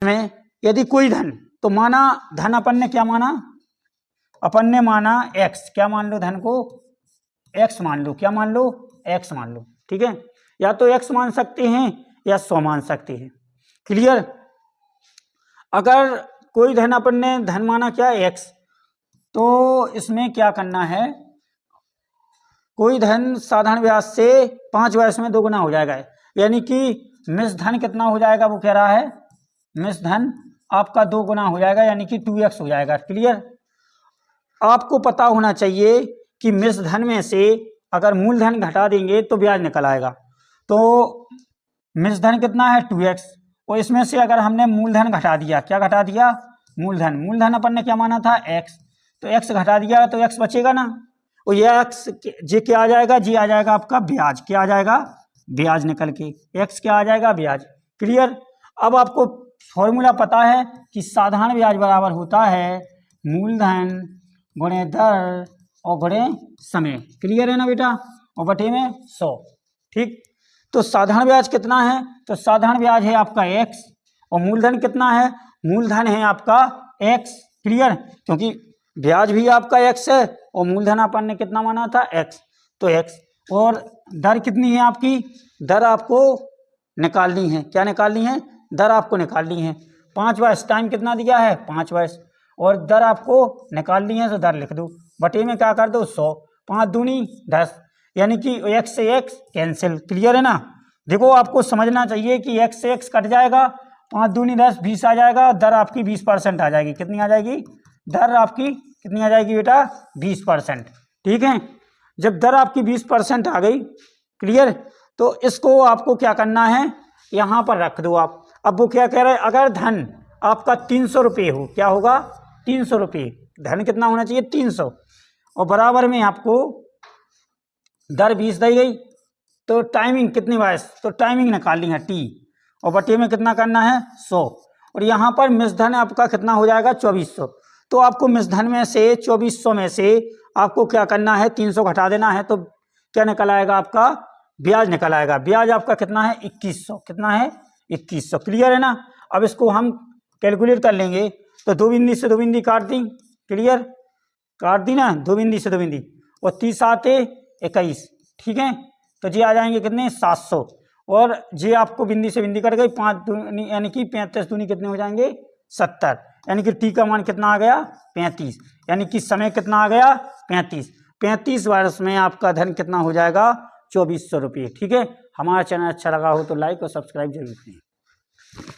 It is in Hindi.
में यदि कोई धन, तो माना धन अपन ने क्या माना, अपन ने माना x, क्या मान लो धन को x मान लो, क्या मान लो x मान लो, ठीक है। या तो x मान सकते हैं या 100 मान सकते हैं, क्लियर। अगर कोई धन अपन ने धन माना क्या x, तो इसमें क्या करना है, कोई धन साधारण ब्याज से 5 वर्ष में 2 गुना हो जाएगा, यानी कि मिश्र धन कितना हो जाएगा, वो कह रहा है मिश्र धन आपका 2 गुना हो जाएगा, यानी कि 2x हो जाएगा, क्लियर। आपको पता होना चाहिए कि मिश्र धन में से अगर मूलधन घटा देंगे तो ब्याज निकल आएगा। तो मिश्र धन कितना है 2x, और इसमें से अगर हमने मूलधन घटा दिया, क्या घटा दिया, मूलधन, मूलधन अपन ने क्या माना था x, तो x घटा दिया तो x बचेगा ना, और ये x जी क्या आ जाएगा, जी आ जाएगा आपका ब्याज, क्या आ जाएगा, ब्याज निकल के x क्या आ जाएगा, ब्याज, क्लियर। अब आपको फॉर्मूला पता है कि साधारण ब्याज बराबर होता है मूलधन गुणे दर और गुणे समय, क्लियर है ना बेटा, और बटे में 100, ठीक। तो साधारण ब्याज कितना है, तो साधारण ब्याज है आपका x, और मूलधन कितना है, मूलधन है आपका x, क्लियर, क्योंकि ब्याज भी आपका x है और मूलधन अपन ने कितना माना था x, तो x, और दर कितनी है आपकी, दर आपको निकालनी है, क्या निकालनी है, दर आपको निकालनी है, 5 वर्ष, टाइम कितना दिया है 5 वर्ष, और दर आपको निकालनी है, तो दर लिख दो, बटे में क्या कर दो 100, 5 दूनी 10, यानी कि x से x कैंसिल, क्लियर है ना। देखो आपको समझना चाहिए कि x से x कट जाएगा, 5 दूनी 10, 20 आ जाएगा, दर आपकी 20% आ जाएगी, कितनी आ जाएगी, दर आपकी कितनी आ जाएगी बेटा 20%, ठीक है। जब दर आपकी 20% आ गई, क्लियर, तो इसको आपको क्या करना है, यहाँ पर रख दो आप। अब वो क्या कह रहे हैं, अगर धन आपका 300 रुपये हो, क्या होगा 300 रुपये, धन कितना होना चाहिए 300, और बराबर में आपको दर 20 दी गई, तो टाइमिंग कितनी वर्ष, तो टाइमिंग निकालनी है t, और बटे में कितना करना है 100, और यहाँ पर मिश्र धन आपका कितना हो जाएगा 2400, तो आपको मिश्र धन में से 2400 में से आपको क्या करना है 300 घटा देना है, तो क्या निकल आएगा आपका ब्याज निकल आएगा, ब्याज आपका कितना है 2100, कितना है 2100, क्लियर है ना। अब इसको हम कैलकुलेट कर लेंगे, तो 2 बिंदी से 2 बिंदी काट दी, क्लियर, काट दी ना, 2 बिंदी से 2 बिंदी, और 30 आते 21, ठीक है, तो जी आ जाएंगे कितने 700, और जी आपको बिंदी से बिंदी कट गई, 5 दूनी यानी कि 35 दूनी कितने हो जाएंगे 70, यानी कि टी का मान कितना आ गया 35, यानी कि समय कितना आ गया 35 वर्ष में आपका धन कितना हो जाएगा 2400 रुपये, ठीक है। हमारा चैनल अच्छा लगा हो तो लाइक और सब्सक्राइब जरूर करें।